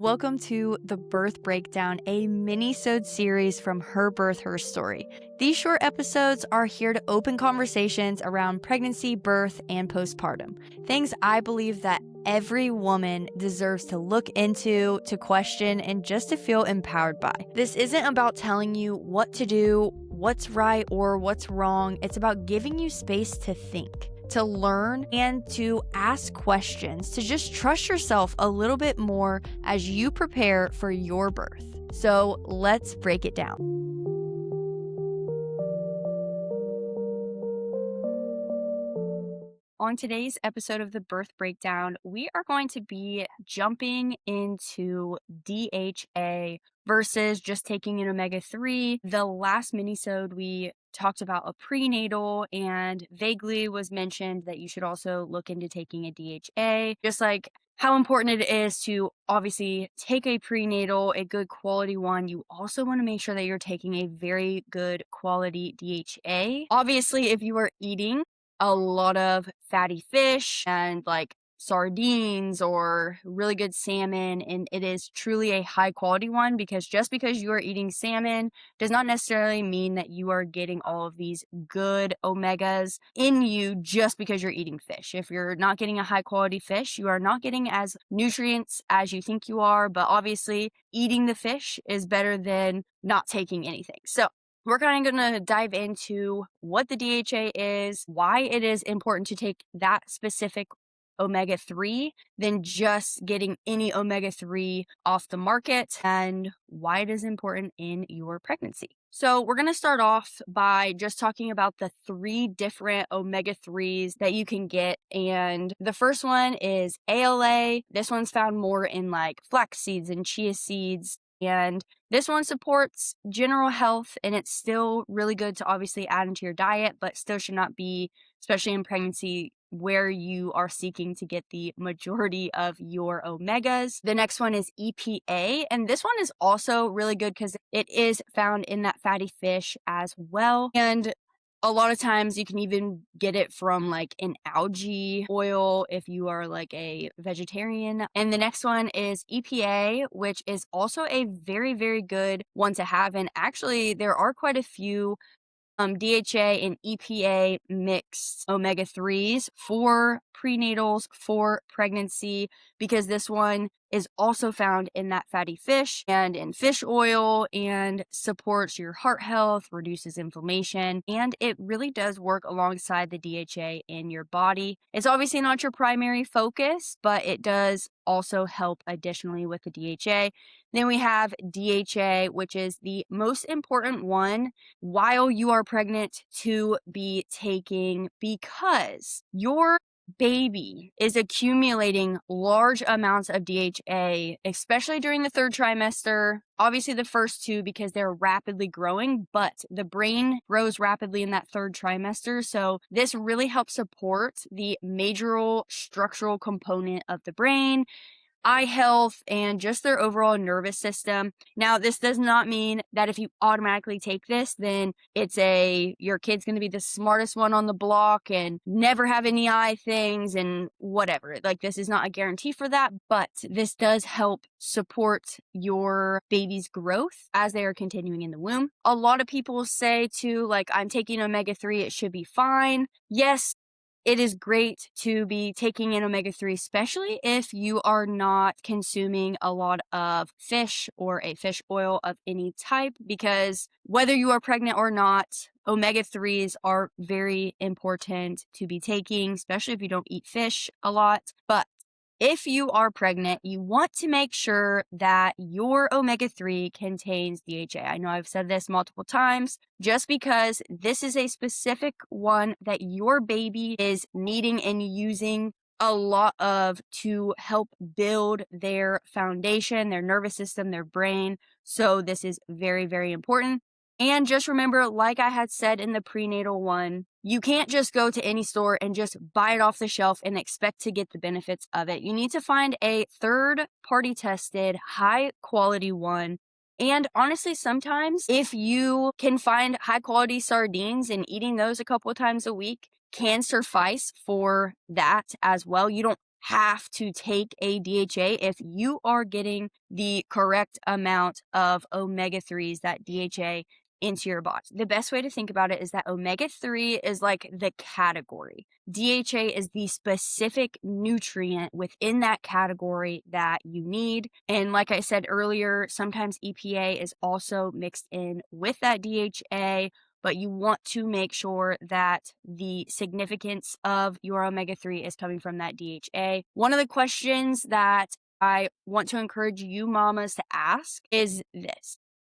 Welcome to The Birth Breakdown, a minisode series from Her Birth, Her Story. These short episodes are here to open conversations around pregnancy, birth, and postpartum. Things I believe that every woman deserves to look into, to question, and just to feel empowered by. This isn't about telling you what to do, what's right, or what's wrong. It's about giving you space to think, to learn, and to ask questions, to just trust yourself a little bit more as you prepare for your birth. So let's break it down. On today's episode of The Birth Breakdown, we are going to be jumping into DHA versus just taking an omega-3. The last minisode we talked about a prenatal and vaguely was mentioned that you should also look into taking a DHA, just like how important it is to obviously take a prenatal, a good quality one. You also want to make sure that you're taking a very good quality DHA. Obviously, if you are eating a lot of fatty fish and like sardines or really good salmon, and it is truly a high quality one, because just because you are eating salmon does not necessarily mean that you are getting all of these good omegas in you just because you're eating fish. If you're not getting a high quality fish, you are not getting as nutrients as you think you are, but obviously eating the fish is better than not taking anything. So we're kind of going to dive into what the DHA is, why it is important to take that specific omega-3 than just getting any omega-3 off the market, and why it is important in your pregnancy. So we're going to start off by just talking about the 3 different omega-3s that you can get. And the first one is ALA. This one's found more in like flax seeds and chia seeds. And this one supports general health, and it's still really good to obviously add into your diet, but still should not be, especially in pregnancy, where you are seeking to get the majority of your omegas. The next one is EPA, and this one is also really good because it is found in that fatty fish as well. And a lot of times you can even get it from like an algae oil if you are like a vegetarian. And the next one is EPA, which is also a very, very good one to have. And actually, there are quite a few DHA and EPA mixed omega-3s for prenatals, for pregnancy, because this one is also found in that fatty fish and in fish oil, and supports your heart health, reduces inflammation, and it really does work alongside the DHA in your body. It's obviously not your primary focus, but it does also help additionally with the DHA. Then we have DHA, which is the most important one while you are pregnant to be taking, because your baby is accumulating large amounts of DHA, especially during the 3rd trimester. Obviously the first 2 because they're rapidly growing, but the brain grows rapidly in that 3rd trimester. So this really helps support the major structural component of the brain, eye health, and just their overall nervous system. Now, this does not mean that if you automatically take this, then your kid's going to be the smartest one on the block and never have any eye things and whatever. Like, this is not a guarantee for that, but this does help support your baby's growth as they are continuing in the womb. A lot of people say too, like, I'm taking omega-3, it should be fine. Yes, it is great to be taking an omega-3, especially if you are not consuming a lot of fish or a fish oil of any type, because whether you are pregnant or not, omega-3s are very important to be taking, especially if you don't eat fish a lot. But if you are pregnant, you want to make sure that your omega-3 contains DHA. I know I've said this multiple times, just because this is a specific one that your baby is needing and using a lot of to help build their foundation, their nervous system, their brain. So this is very, very important. And just remember, like I had said in the prenatal one, you can't just go to any store and just buy it off the shelf and expect to get the benefits of it. You need to find a 3rd-party tested, high-quality one. And honestly, sometimes if you can find high-quality sardines and eating those a couple of times a week can suffice for that as well. You don't have to take a DHA if you are getting the correct amount of omega-3s, that DHA, into your body. The best way to think about it is that omega-3 is like the category. DHA is the specific nutrient within that category that you need. And like I said earlier, sometimes EPA is also mixed in with that DHA, but you want to make sure that the significance of your omega-3 is coming from that DHA. One of the questions that I want to encourage you mamas to ask is this: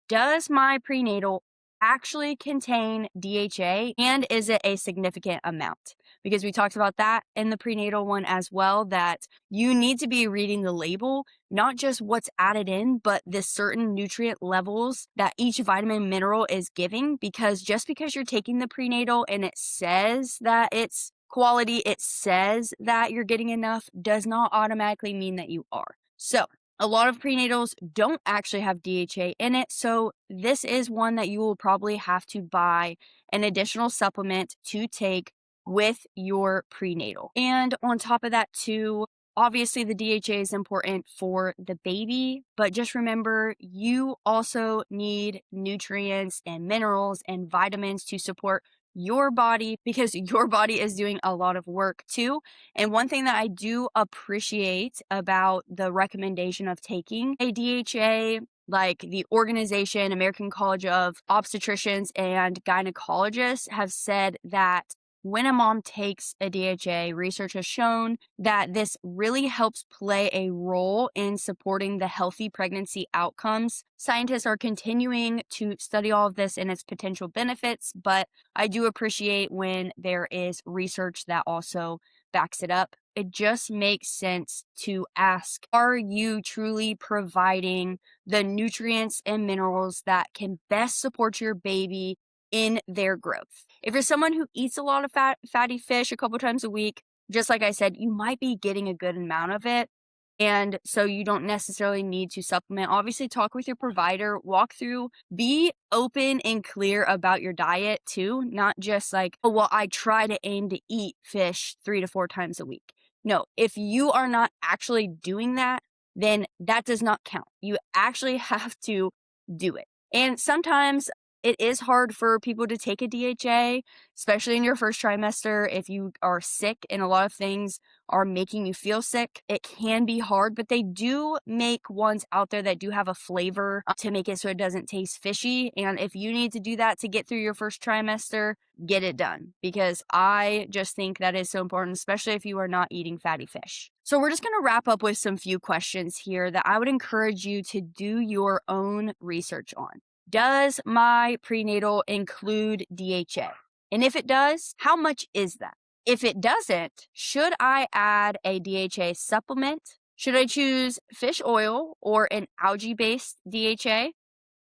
does my prenatal actually contain DHA, and is it a significant amount? Because we talked about that in the prenatal one as well, that you need to be reading the label, not just what's added in, but the certain nutrient levels that each vitamin mineral is giving. Because just because you're taking the prenatal and it says that it's quality, it says that you're getting enough, does not automatically mean that you are. So a lot of prenatals don't actually have DHA in it, so this is one that you will probably have to buy an additional supplement to take with your prenatal. And on top of that too, obviously the DHA is important for the baby, but just remember you also need nutrients and minerals and vitamins to support your body, because your body is doing a lot of work too. And one thing that I do appreciate about the recommendation of taking a DHA, like the organization, American College of Obstetricians and Gynecologists, have said that when a mom takes a DHA, research has shown that this really helps play a role in supporting the healthy pregnancy outcomes. Scientists are continuing to study all of this and its potential benefits, but I do appreciate when there is research that also backs it up. It just makes sense to ask, are you truly providing the nutrients and minerals that can best support your baby in their growth? If you're someone who eats a lot of fatty fish a couple times a week, just like I said, you might be getting a good amount of it. And so you don't necessarily need to supplement. Obviously, talk with your provider, walk through, be open and clear about your diet too. Not just like, oh, well, I try to aim to eat fish 3 to 4 times a week. No, if you are not actually doing that, then that does not count. You actually have to do it. And sometimes it is hard for people to take a DHA, especially in your first trimester. If you are sick and a lot of things are making you feel sick, it can be hard, but they do make ones out there that do have a flavor to make it so it doesn't taste fishy. And if you need to do that to get through your first trimester, get it done, because I just think that is so important, especially if you are not eating fatty fish. So we're just going to wrap up with some few questions here that I would encourage you to do your own research on. Does my prenatal include DHA? And if it does, how much is that? If it doesn't, should I add a DHA supplement? Should I choose fish oil or an algae-based DHA?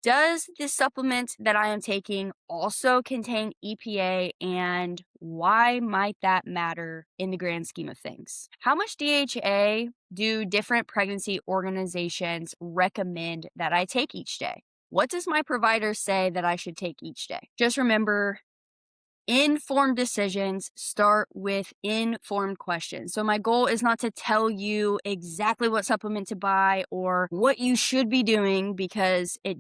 Does the supplement that I am taking also contain EPA, and why might that matter in the grand scheme of things? How much DHA do different pregnancy organizations recommend that I take each day? What does my provider say that I should take each day? Just remember, informed decisions start with informed questions. So my goal is not to tell you exactly what supplement to buy or what you should be doing, because it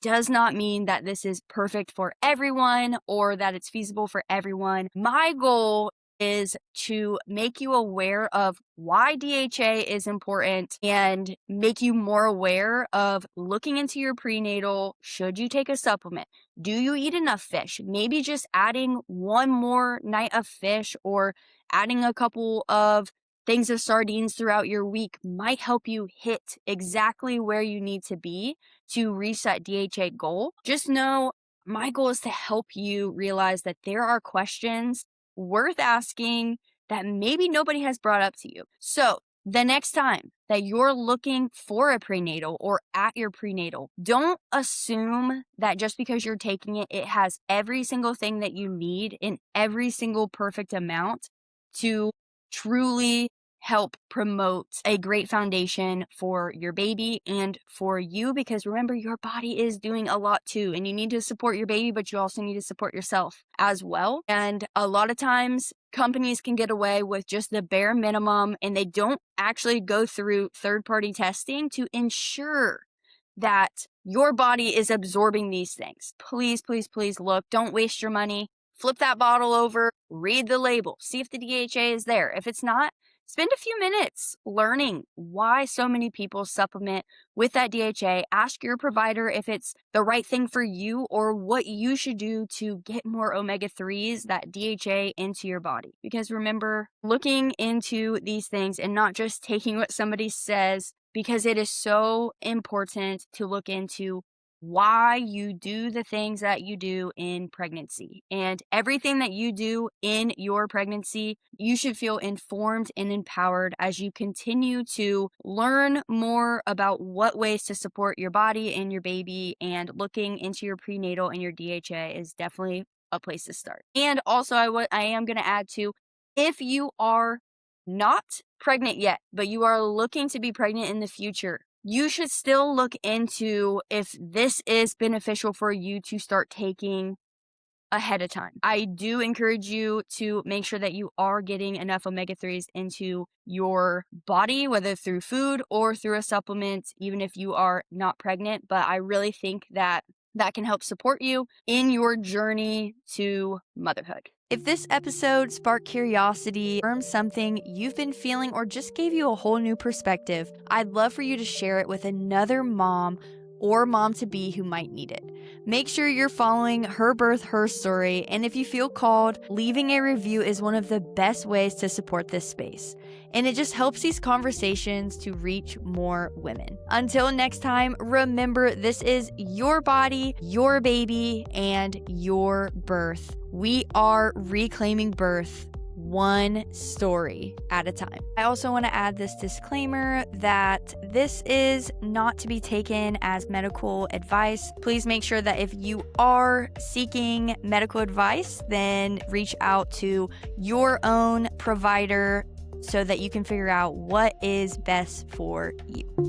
does not mean that this is perfect for everyone or that it's feasible for everyone. My goal is to make you aware of why DHA is important and make you more aware of looking into your prenatal. Should you take a supplement? Do you eat enough fish? Maybe just adding one more night of fish or adding a couple of things of sardines throughout your week might help you hit exactly where you need to be to reach that DHA goal. Just know my goal is to help you realize that there are questions worth asking that maybe nobody has brought up to you. So the next time that you're looking for a prenatal or at your prenatal, don't assume that just because you're taking it, it has every single thing that you need in every single perfect amount to truly help promote a great foundation for your baby and for you, because remember, your body is doing a lot too, and you need to support your baby, but you also need to support yourself as well. And a lot of times companies can get away with just the bare minimum, and they don't actually go through third-party testing to ensure that your body is absorbing these things. Please, please, please look. Don't waste your money. Flip that bottle over, read the label, see if the DHA is there. If it's not, spend a few minutes learning why so many people supplement with that DHA. Ask your provider if it's the right thing for you or what you should do to get more omega-3s, that DHA, into your body. Because remember, looking into these things and not just taking what somebody says, because it is so important to look into why you do the things that you do in pregnancy. And everything that you do in your pregnancy, you should feel informed and empowered as you continue to learn more about what ways to support your body and your baby. And looking into your prenatal and your DHA is definitely a place to start. And also, I am going to add to, if you are not pregnant yet, but you are looking to be pregnant in the future, you should still look into if this is beneficial for you to start taking ahead of time. I do encourage you to make sure that you are getting enough omega-3s into your body, whether through food or through a supplement, even if you are not pregnant. But I really think that can help support you in your journey to motherhood. If this episode sparked curiosity, confirmed something you've been feeling, or just gave you a whole new perspective, I'd love for you to share it with another mom or mom-to-be who might need it. Make sure you're following Her Birth, Her Story, and if you feel called, leaving a review is one of the best ways to support this space. And it just helps these conversations to reach more women. Until next time, remember, this is your body, your baby, and your birth. We are reclaiming birth one story at a time. I also want to add this disclaimer that this is not to be taken as medical advice. Please make sure that if you are seeking medical advice, then reach out to your own provider so that you can figure out what is best for you.